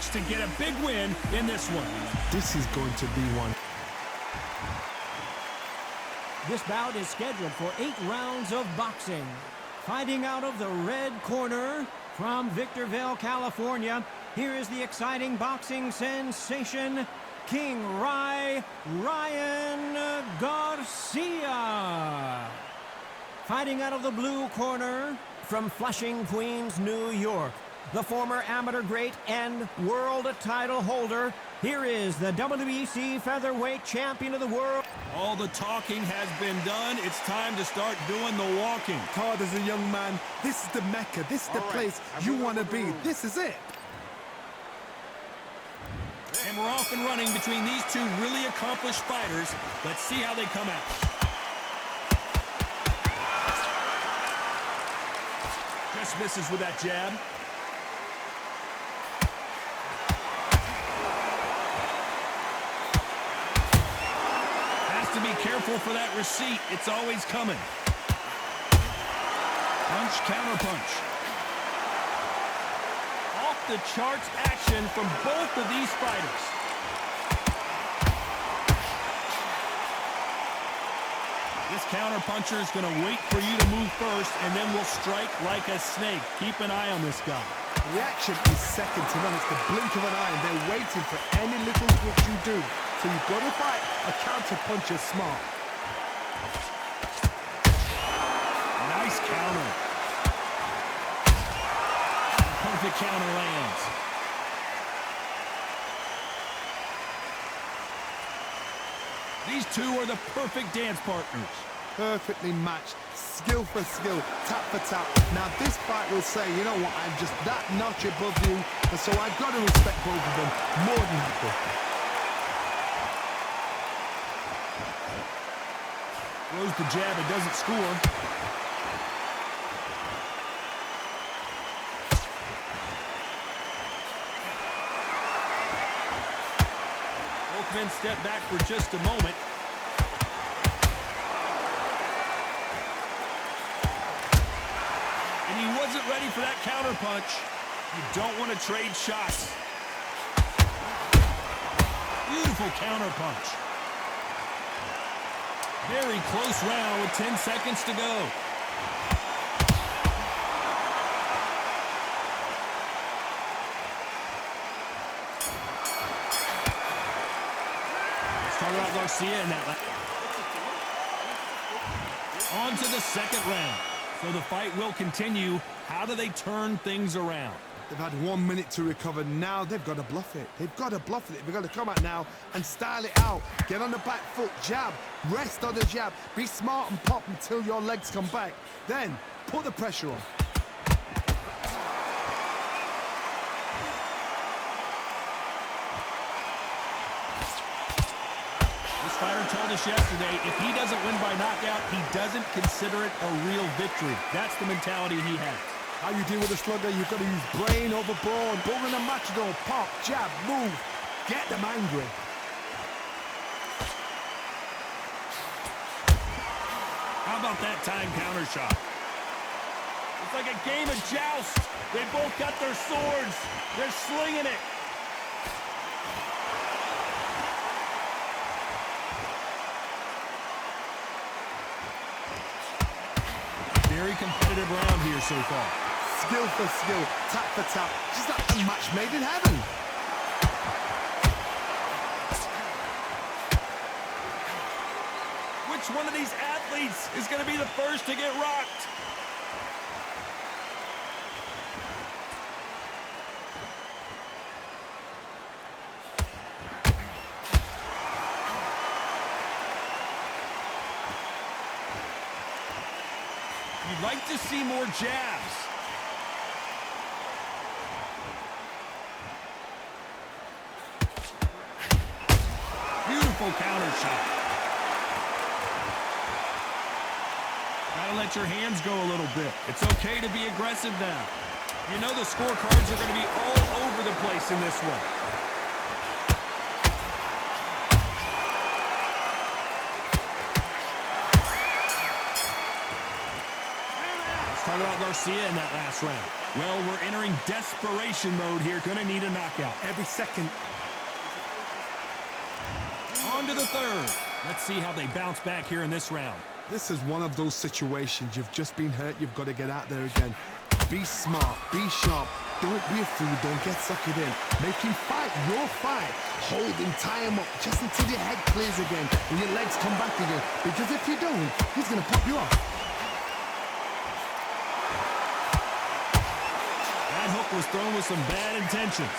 chance to get a big win in this one. This is going to be one. This bout is scheduled for 8 rounds of boxing. Fighting out of the red corner from Victorville, California, here is the exciting boxing sensation, King Ryan Garcia. Fighting out of the blue corner from Flushing, Queens, New York, the former amateur great and world title holder, here is the WBC featherweight champion of the world. All the talking has been done. It's time to start doing the walking. Hard as a young man, this is the Mecca, this is the place you want to be. This is it. And we're off and running between these two really accomplished fighters. Let's see how they come out. Just misses with that jab. Has to be careful for that receipt. It's always coming. Punch, counter punch. Off the charts action from both of these fighters. This counter puncher is going to wait for you to move first, and then will strike like a snake. Keep an eye on this guy. Reaction is second to none. It's the blink of an eye, and they're waiting for any little twitch you do. So you've got to fight a counter puncher smart. Nice counter. Perfect counter lands. These two are the perfect dance partners. Perfectly matched, skill for skill, tap for tap. Now this fight will say, you know what, I'm just that notch above you, and so I've got to respect both of them more than equal. Throws the jab, it doesn't score. Both men step back for just a moment. And he wasn't ready for that counter punch. You don't want to trade shots. Beautiful counter punch. Very close round with 10 seconds to go. Let's talk about Garcia in that. On to the second round. So the fight will continue. How do they turn things around? They've had 1 minute to recover. Now they've got to bluff it. They've got to bluff it. They've got to come out now and style it out. Get on the back foot, jab, rest on the jab. Be smart and pop until your legs come back. Then put the pressure on. This fighter told us yesterday, if he doesn't win by knockout, he doesn't consider it a real victory. That's the mentality he has. How you deal with a slugger, you've got to use brain over brawn. Bull in a matador, pop, jab, move. Get them angry. How about that time counter shot? It's like a game of joust. They both got their swords. They're slinging it. Very competitive round here so far. Skill for skill, tap for tap. Just like a match made in heaven. Which one of these athletes is going to be the first to get rocked? You'd like to see more jabs. Beautiful counter shot. Gotta let your hands go a little bit. It's okay to be aggressive now. You know the scorecards are going to be all over the place in this one. Let's talk about Garcia in that last round. Well, we're entering desperation mode here. Gonna need a knockout. Every second. On to the third. Let's see how they bounce back here in this round. This is one of those situations. You've just been hurt. You've got to get out there again. Be smart. Be sharp. Don't be a fool. Don't get suckered in. Make him fight your fight. Hold him, tie him up just until your head clears again and your legs come back again. Because if you don't, he's going to pop you off. That hook was thrown with some bad intentions.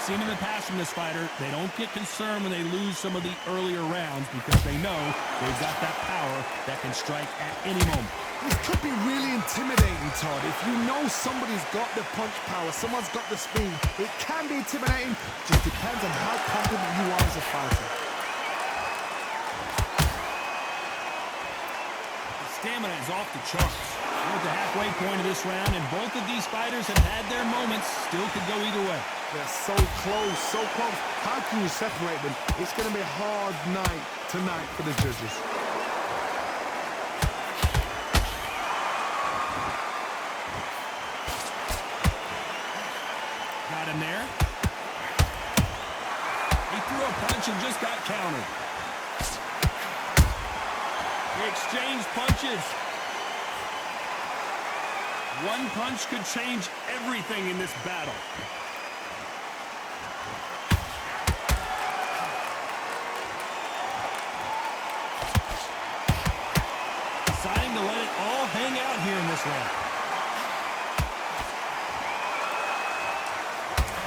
Seen in the past from this fighter, they don't get concerned when they lose some of the earlier rounds because they know they've got that power that can strike at any moment. This could be really intimidating, Todd. If you know somebody's got the punch power, someone's got the speed, it can be intimidating. Just depends on how confident you are as a fighter. The stamina is off the charts. We're at the halfway point of this round, and both of these fighters have had their moments. Still could go either way. They're so close, so close. How can you separate them? It's going to be a hard night tonight for the judges. Got him there. He threw a punch and just got countered. They exchanged punches. One punch could change everything in this battle. Deciding to let it all hang out here in this round.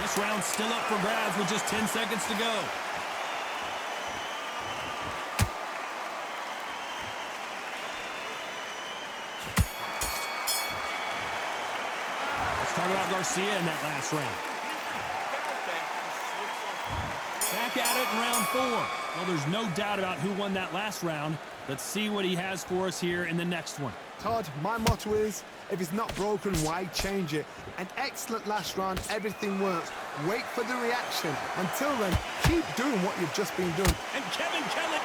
This round's still up for grabs with just 10 seconds to go. Let's talk about Garcia in that last round. Back at it in round 4. Well, there's no doubt about who won that last round. Let's see what he has for us here in the next one. Todd, my motto is, if it's not broken, why change it? An excellent last round, everything works. Wait for the reaction. Until then, keep doing what you've just been doing. And Kevin Kelly.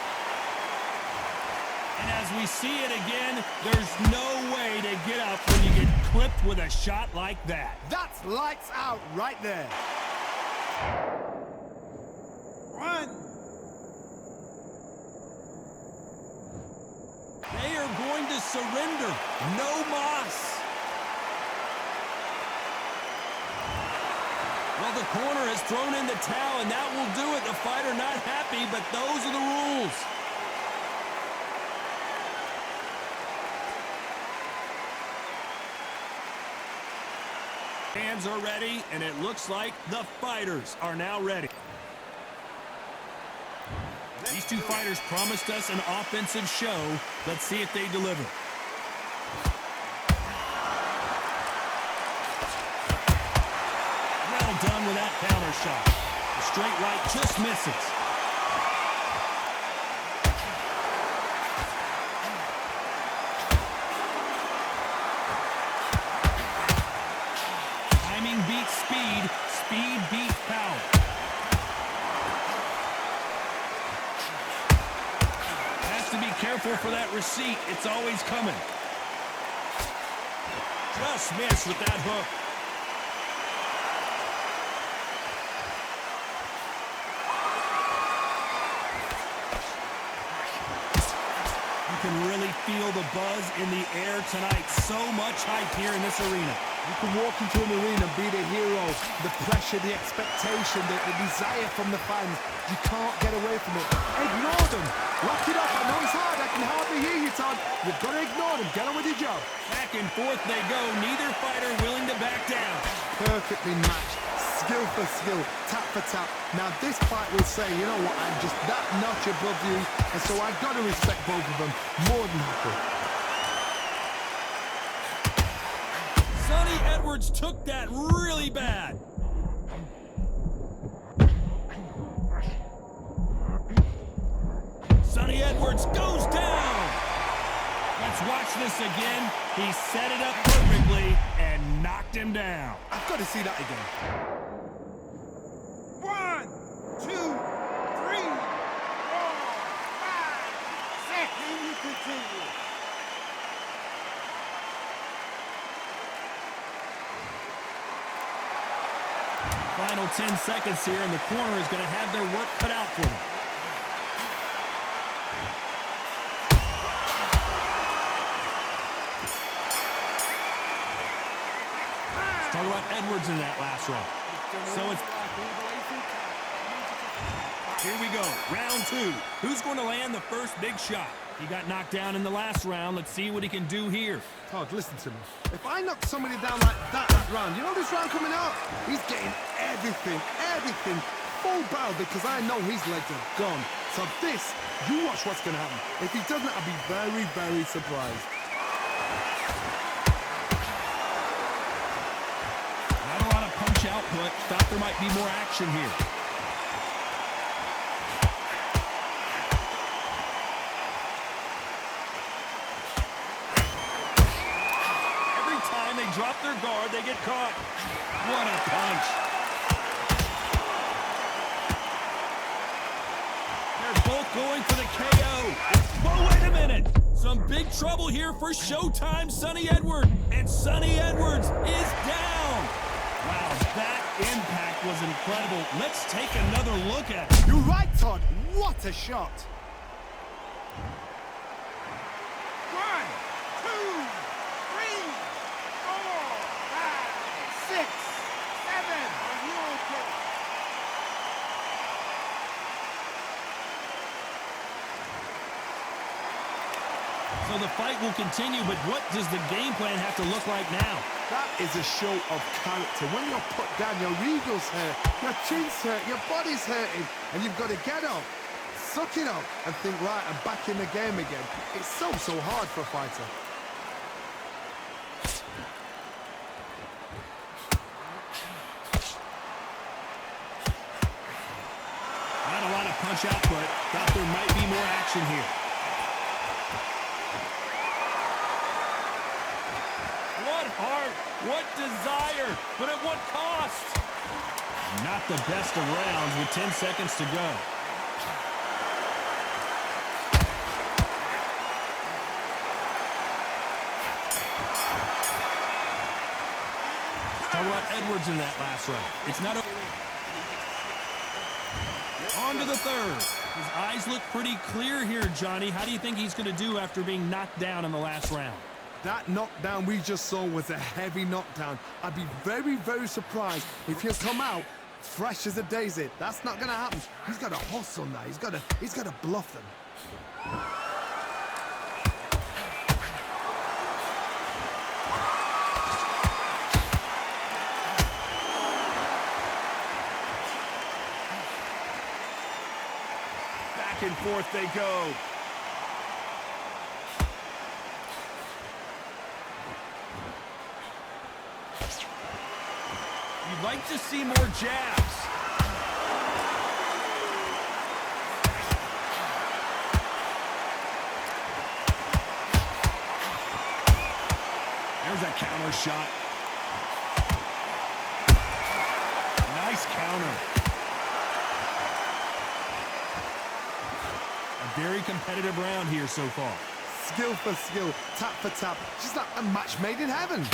And as we see it again, there's no way to get up when you get clipped with a shot like that. That's lights out right there. Run! They are going to surrender. No mas. Well, the corner has thrown in the towel, and that will do it. The fighter not happy, but those are the rules. Hands are ready, and it looks like the fighters are now ready. These two fighters promised us an offensive show. Let's see if they deliver. Well done with that counter shot. The straight right just misses. Timing beats speed. Speed beats power. To be careful for that receipt. It's always coming. Just missed with that hook. You can really feel the buzz in the air tonight. So much hype here in this arena. You can walk into an arena and be the hero. The pressure, the expectation, the desire from the fans. You can't get away from it. Ignore them. Lock it up. I know it's hard. I can hardly hear you, Todd. You've got to ignore them. Get on with your job. Back and forth they go. Neither fighter willing to back down. Perfectly matched. Skill for skill. Tap for tap. Now this fight will say, you know what, I'm just that notch above you. And so I've got to respect both of them. More than happy. Sonny Edwards took that really bad. Sonny Edwards goes down. Let's watch this again. He set it up perfectly and knocked him down. I've got to see that again. 1, 2, 3. Final 10 seconds here, and the corner is going to have their work cut out for them. Let's talk about Edwards in that last round. So it's... Here we go, round 2. Who's going to land the first big shot? He got knocked down in the last round. Let's see what he can do here. Todd, listen to me. If I knock somebody down like that round, you know this round coming up? He's getting everything, full barrel, because I know his legs are gone. So this, you watch what's going to happen. If he doesn't, I'll be very, very surprised. Not a lot of punch output. Thought there might be more action here. Drop their guard, they get caught. What a punch. They're both going for the KO. Whoa, wait a minute. Some big trouble here for Showtime Sonny Edwards. And Sonny Edwards is down. Wow, that impact was incredible. Let's take another look at it. You're right, Todd. What a shot. 1, 2, 3. 6, 7. Are you okay? So the fight will continue, but what does the game plan have to look like now? That is a show of character. When you're put down, your ego's hurt, your chin's hurt, your body's hurting, and you've got to get up, suck it up, and think, right, I'm back in the game again. It's so hard for a fighter. Punch output. Thought there might be more action here. What heart, what desire, but at what cost? Not the best of rounds with 10 seconds to go. Talk about Edwards in that last round. It's not a... On to the third. His eyes look pretty clear here, Johnny. How do you think he's going to do after being knocked down in the last round? That knockdown we just saw was a heavy knockdown. I'd be very, very surprised if he'll come out fresh as a daisy. That's not going to happen. He's got to hustle now. He's got to bluff them. Back and forth they go. You'd like to see more jabs. There's a counter shot. Nice counter. A very competitive round here so far. Skill for skill, tap for tap. Just like a match made in heaven.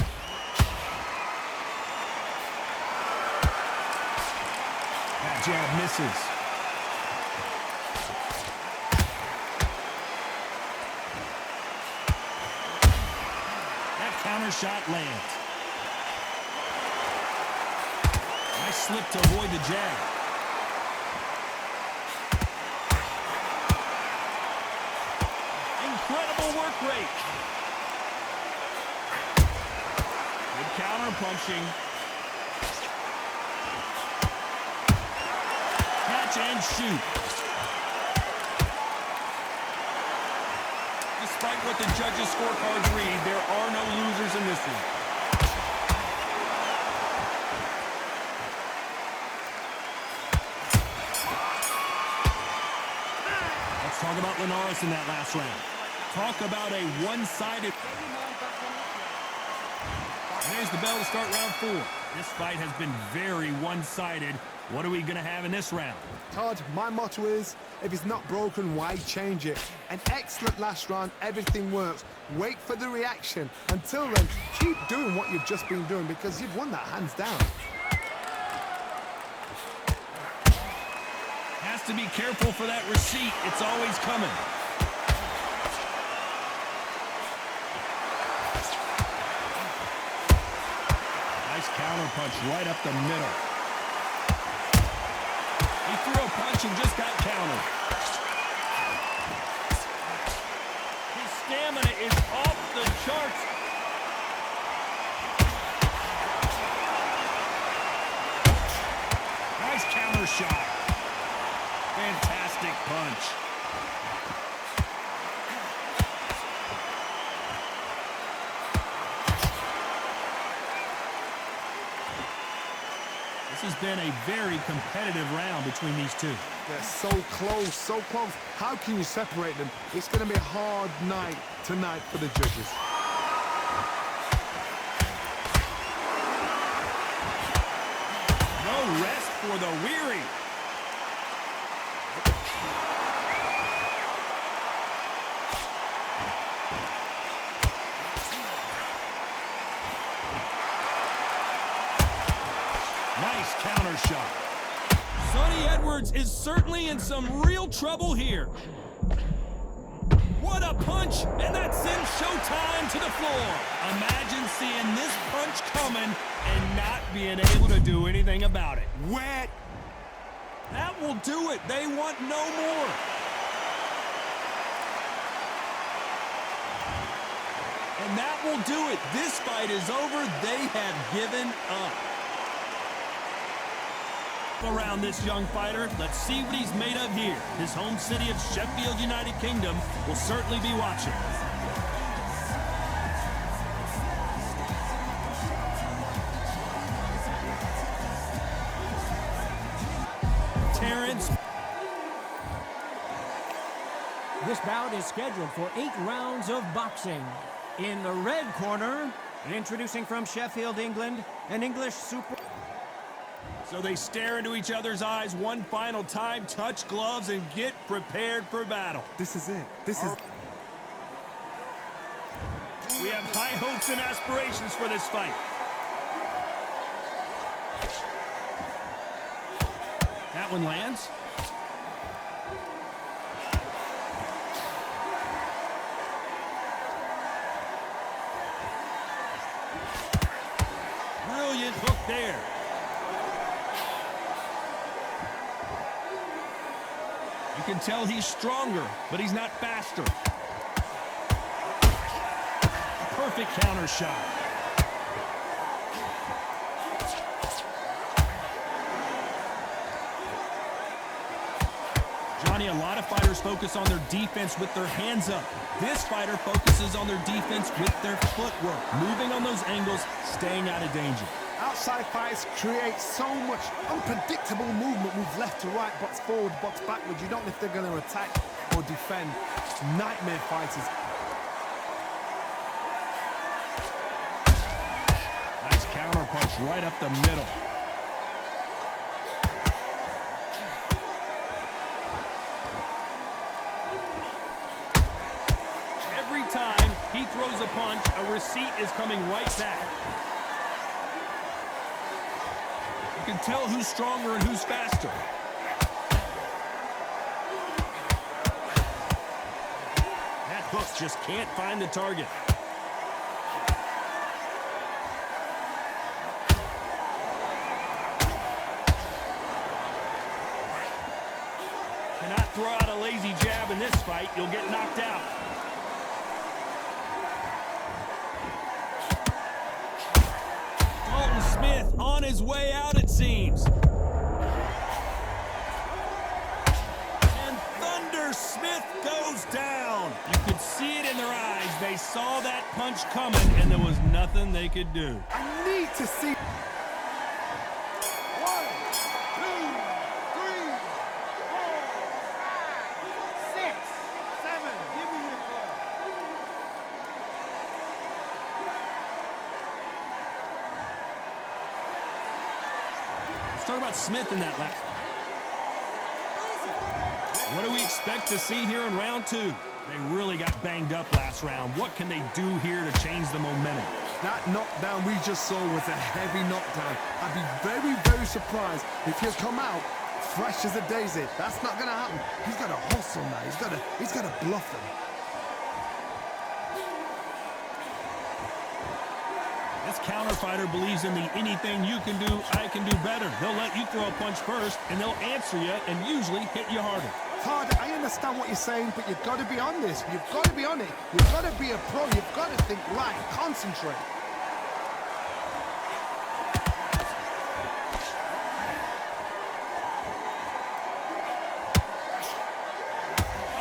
That jab misses. That counter shot lands. Nice slip to avoid the jab. Incredible work rate. Good counter punching. Catch and shoot. Despite what the judges' scorecards read, there are no losers in this one. Let's talk about Linares in that last round. Talk about a one-sided... There's the bell to start round 4. This fight has been very one-sided. What are we going to have in this round? Todd, my motto is, if it's not broken, why change it? An excellent last round, everything works. Wait for the reaction. Until then, keep doing what you've just been doing because you've won that hands down. to be careful for that receipt. It's always coming. Nice counter punch right up the middle. He threw a punch and just got countered. His stamina is off the charts. Nice counter shot. Fantastic punch. This has been a very competitive round between these two. They're so close, so close. How can you separate them? It's going to be a hard night tonight for the judges. No rest for the weary. Nice counter shot. Sonny Edwards is certainly in some real trouble here. What a punch, and that sends Showtime to the floor. Imagine seeing this punch coming and not being able to do anything about it. Wet. That will do it. They want no more. And that will do it. This fight is over. They have given up. Around this young fighter, let's see what he's made of here. His home city of Sheffield, United Kingdom will certainly be watching. Terrence. This bout is scheduled for 8 rounds of boxing. In the red corner, introducing from Sheffield, England, an English super... So they stare into each other's eyes one final time, touch gloves, and get prepared for battle. This is it. This is... We have high hopes and aspirations for this fight. That one lands. Brilliant hook there. You can tell he's stronger, but he's not faster. Perfect counter shot. Johnny, a lot of fighters focus on their defense with their hands up. This fighter focuses on their defense with their footwork, moving on those angles, staying out of danger. Outside fights create so much unpredictable movement. Move left to right, box forward, box backwards. You don't know if they're going to attack or defend. Nightmare fighters. Nice counter punch right up the middle. Every time he throws a punch, a receipt is coming right back. You can tell who's stronger and who's faster. That hook just can't find the target. Cannot throw out a lazy jab in this fight. You'll get knocked out. Dalton Smith on his way out, it seems. And Thunder Smith goes down. You could see it in their eyes. They saw that punch coming, and there was nothing they could do. I need to see... 1, 2, 3, 4, 5, 6, 7. Give me your call. Let's talk about Smith in that last. What do we expect to see here in round 2? They really got banged up last round. What can they do here to change the momentum? That knockdown we just saw was a heavy knockdown. I'd be very, very surprised if he'll come out fresh as a daisy. That's not gonna happen. He's got to hustle now. He's got to bluff them. This counter fighter believes in the anything you can do, I can do better. They'll let you throw a punch first, and they'll answer you and usually hit you harder. Todd, I understand what you're saying, but you've got to be on this. You've got to be on it. You've got to be a pro. You've got to think right. Concentrate.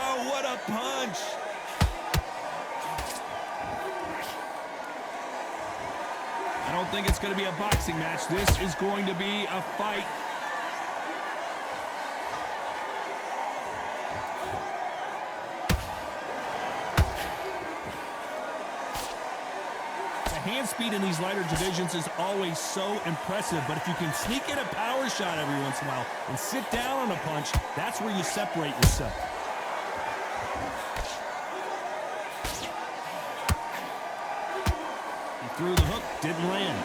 Oh, what a punch! I don't think it's going to be a boxing match. This is going to be a fight. The hand speed in these lighter divisions is always so impressive, but if you can sneak in a power shot every once in a while and sit down on a punch, that's where you separate yourself. Through the hook, didn't land.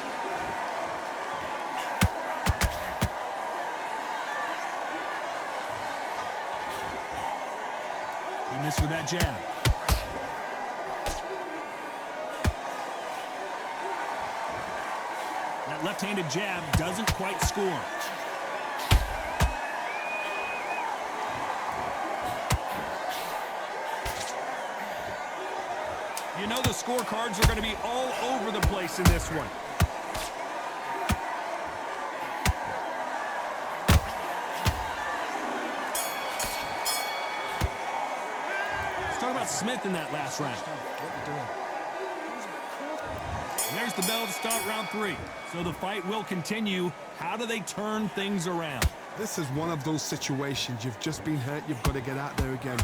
He missed with that jab. That left-handed jab doesn't quite score. You know the scorecards are going to be all over the place in this one. Let's talk about Smith in that last round. And there's the bell to start round 3. So the fight will continue. How do they turn things around? This is one of those situations. You've just been hurt. You've got to get out there again.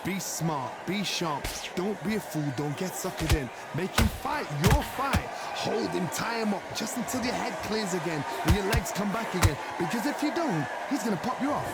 Be smart. Be sharp. Don't be a fool. Don't get suckered in. Make him fight your fight. Hold him. Tie him up just until your head clears again and your legs come back again. Because if you don't, he's going to pop you off.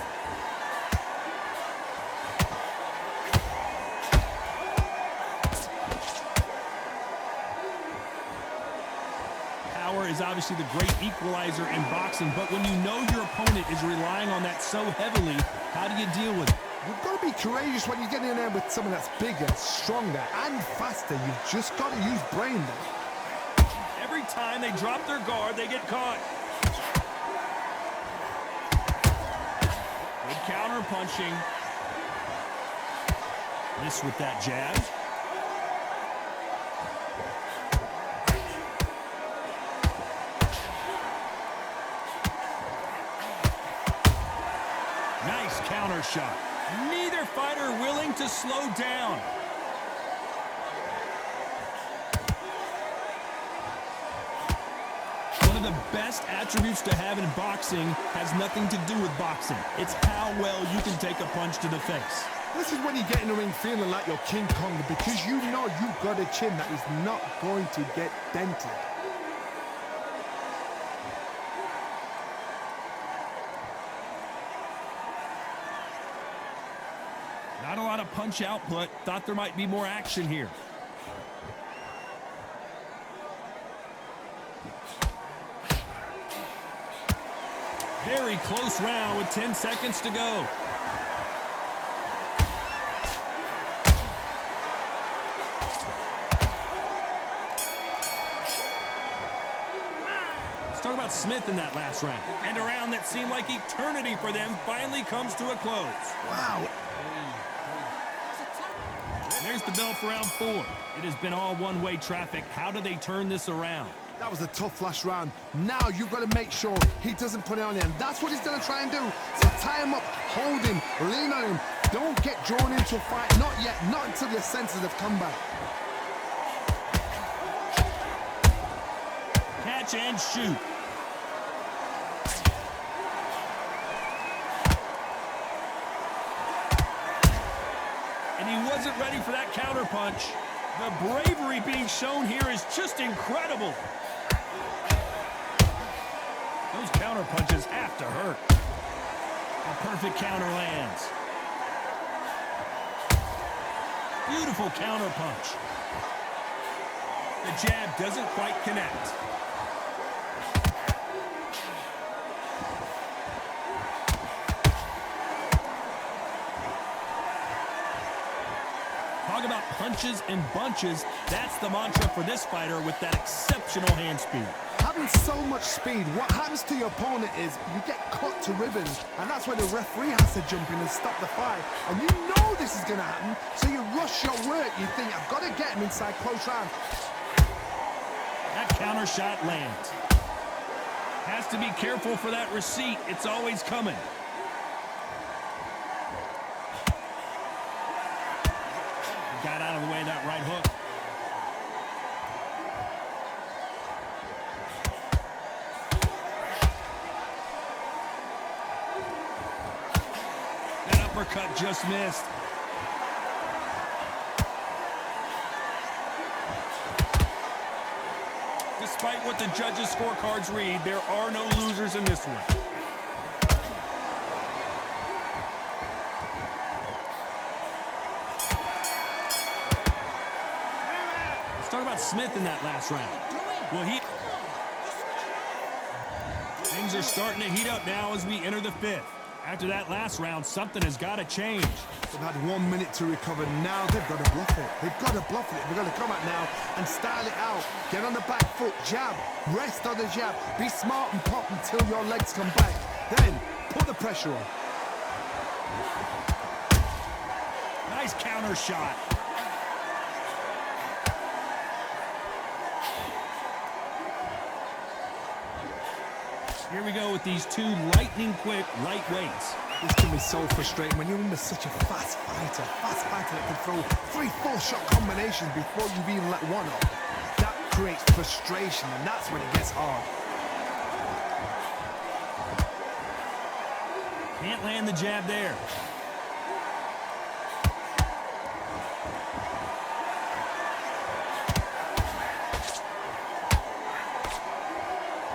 Power is obviously the great equalizer in boxing, but when you know your opponent is relying on that so heavily, how do you deal with it? You've got to be courageous when you get in there with someone that's bigger, stronger, and faster. You've just got to use brain there. Every time they drop their guard, they get caught. Good counter punching. Miss with that jab. Nice counter shot. Neither fighter willing to slow down. One of the best attributes to have in boxing has nothing to do with boxing. It's how well you can take a punch to the face. This is when you get in the ring feeling like you're King Kong, because you know you've got a chin that is not going to get dented. Not a lot of punch output. Thought there might be more action here. Very close round with 10 seconds to go. Let's talk about Smith in that last round. And a round that seemed like eternity for them finally comes to a close. Wow. There's the bell for round 4. It has been all one-way traffic. How do they turn this around? That was a tough last round. Now you've got to make sure he doesn't put it on you. And that's what he's going to try and do. So tie him up, hold him, lean on him. Don't get drawn into a fight. Not yet. Not until your senses have come back. Catch and shoot. And he wasn't ready for that counter punch. The bravery being shown here is just incredible. Those counter punches have to hurt. A perfect counter lands. Beautiful counter punch. The jab doesn't quite connect. punches and bunches. That's the mantra for this fighter with that exceptional hand speed. Having so much speed, what happens to your opponent is you get cut to ribbons, and that's where the referee has to jump in and stop the fight. And you know this is going to happen, so you rush your work. You think, I've got to get him inside close round. That counter shot lands. Has to be careful for that receipt. It's always coming. Got out of the way of that right hook. That uppercut just missed. Despite what the judges' scorecards read, there are no losers in this one. Let's talk about Smith in that last round. Well, things are starting to heat up now as we enter the fifth. After that last round, something has got to change. They've had 1 minute to recover. Now they've got to bluff it. They've got to bluff it. They've got to come out now and style it out. Get on the back foot, jab, rest on the jab. Be smart and pop until your legs come back. Then put the pressure on. Nice counter shot. Here we go with these two lightning-quick lightweights. This can be so frustrating when you're under such a fast fighter that can throw 3-4 shot combinations before you've even let one up. That creates frustration, and that's when it gets hard. Can't land the jab there.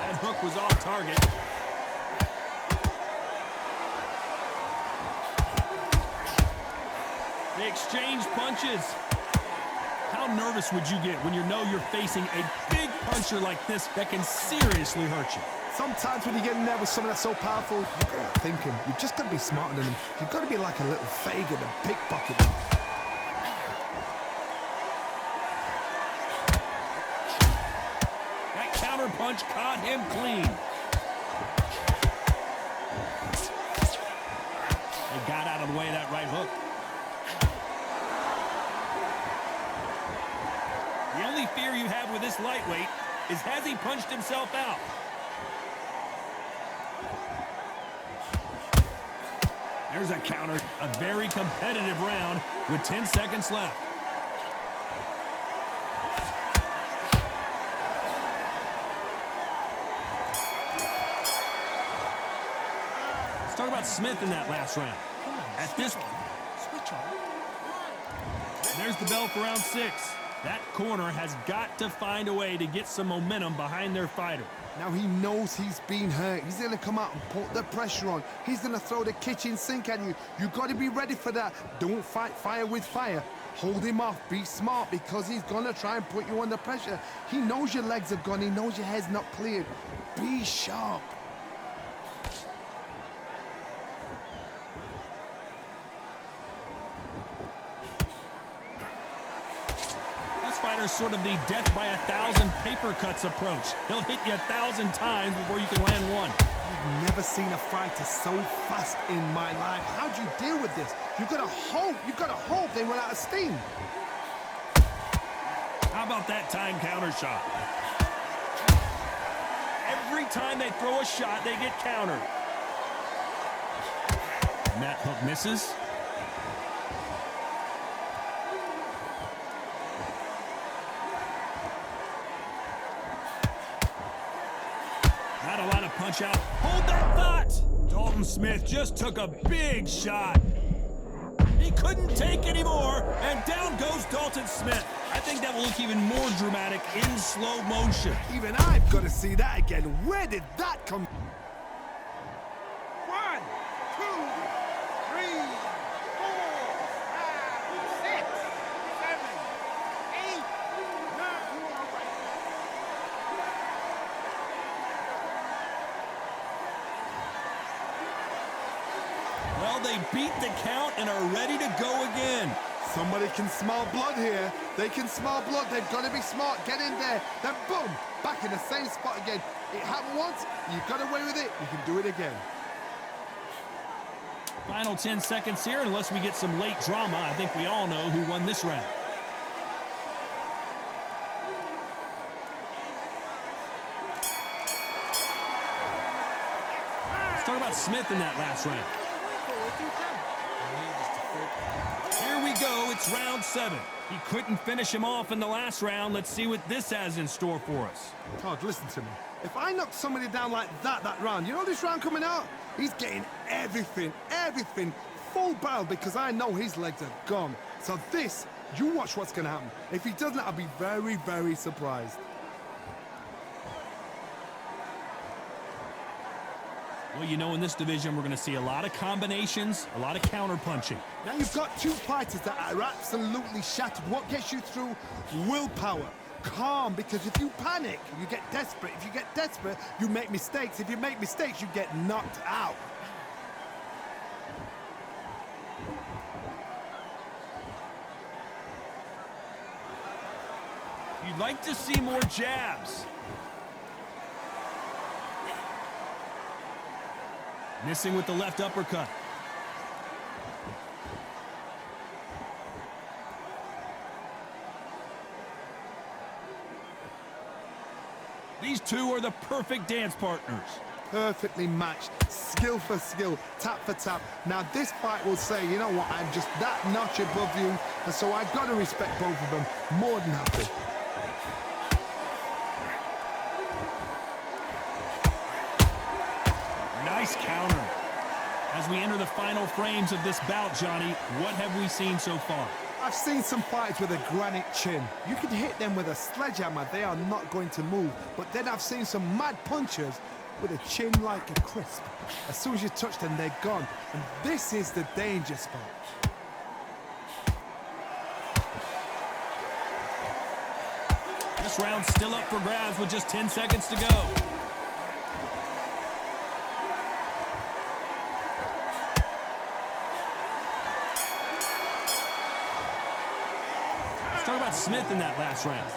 That hook was off target. They exchange punches. How nervous would you get when you know you're facing a big puncher like this that can seriously hurt you? Sometimes when you get in there with someone that's so powerful, you've got to think him. You've just got to be smarter than him. You've got to be like a little Fagin and pickpocket him. That counter punch caught him clean. They got out of the way of that right hook. The only fear you have with this lightweight is, has he punched himself out? There's a counter. A very competitive round with 10 seconds left. Let's talk about Smith in that last round. At this point, there's the bell for round 6. That corner has got to find a way to get some momentum behind their fighter. Now he knows he's been hurt. He's going to come out and put the pressure on. He's going to throw the kitchen sink at you. You've got to be ready for that. Don't fight fire with fire. Hold him off. Be smart, because he's going to try and put you under pressure. He knows your legs are gone. He knows your head's not cleared. Be sharp. Fighter's sort of the death by 1,000 paper cuts approach. He'll hit you 1,000 times before you can land one. I've never seen a fighter so fast in my life. How do you deal with this? You've got to hope they run out of steam. How about that time counter shot? Every time they throw a shot, they get countered. And that hook misses. Not a lot of punch out. Hold that thought! Dalton Smith just took a big shot. He couldn't take anymore, and down goes Dalton Smith. I think that will look even more dramatic in slow motion. Even I've got to see that again. Where did that come from? 1, 2, 3, 4, 5, 6, 7, 8, 9. Well, they beat the count and are ready to go again. Somebody can smell blood here. They can smell blood. They've got to be smart. Get in there. Then boom, back in the same spot again. It happened once. You got away with it. You can do it again. Final 10 seconds here, unless we get some late drama. I think we all know who won this round. Let's talk about Smith in that last round. Here we go. It's round 7. He couldn't finish him off in the last round. Let's see what this has in store for us. Todd, listen to me. If I knock somebody down like that round, you know this round coming out? He's getting everything, full barrel, because I know his legs are gone. So this, you watch what's going to happen. If he doesn't, I'll be very, very surprised. Well, you know, in this division, we're going to see a lot of combinations, a lot of counter-punching. Now you've got two fighters that are absolutely shattered. What gets you through? Willpower. Calm, because if you panic, you get desperate. If you get desperate, you make mistakes. If you make mistakes, you get knocked out. You'd like to see more jabs. Missing with the left uppercut. These two are the perfect dance partners. Perfectly matched, skill for skill, tap for tap. Now this fight will say, you know what, I'm just that notch above you, and so I've got to respect both of them more than happy. Nice counter. As we enter the final frames of this bout, Johnny, what have we seen so far? I've seen some fighters with a granite chin. You can hit them with a sledgehammer, they are not going to move. But then I've seen some mad punchers with a chin like a crisp. As soon as you touch them, they're gone. And this is the danger spot. This round's still up for grabs with just 10 seconds to go. Talk about Smith in that last round.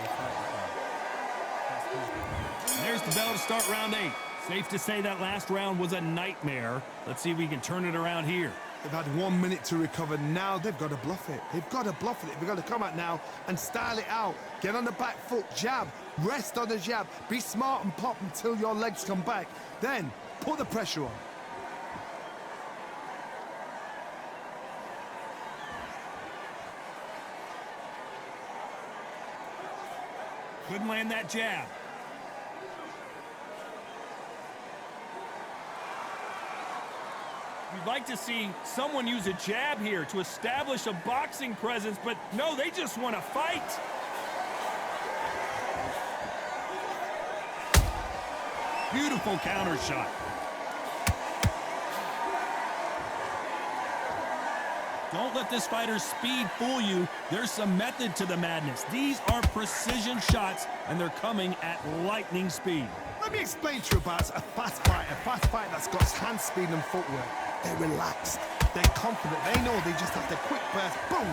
And there's the bell to start round 8. Safe to say that last round was a nightmare. Let's see if we can turn it around here. They've had 1 minute to recover. Now they've got to bluff it. They've got to bluff it. They've got to come out now and style it out. Get on the back foot, jab, rest on the jab. Be smart and pop until your legs come back. Then put the pressure on. Couldn't land that jab. You'd like to see someone use a jab here to establish a boxing presence, but no, they just want to fight. Beautiful counter shot. Don't let this fighter's speed fool you. There's some method to the madness. These are precision shots, and they're coming at lightning speed. Let me explain to you about a fast fighter that's got hand speed and footwork. They're relaxed, they're confident, they know they just have the quick burst, boom!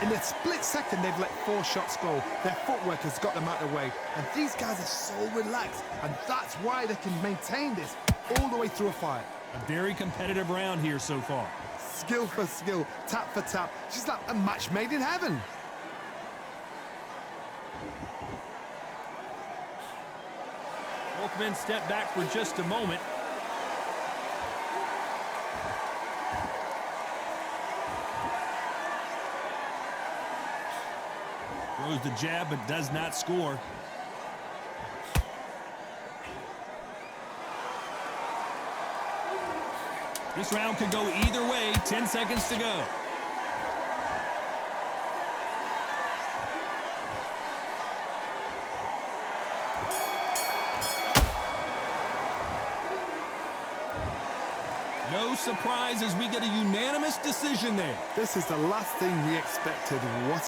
In a split second, they've let 4 shots go. Their footwork has got them out of the way. And these guys are so relaxed, and that's why they can maintain this all the way through a fight. A very competitive round here so far. Skill for skill, tap for tap, just like a match made in heaven. Both men step back for just a moment. Throws the jab, but does not score. This round could go either way. 10 seconds to go. No surprise as we get a unanimous decision there. This is the last thing we expected. What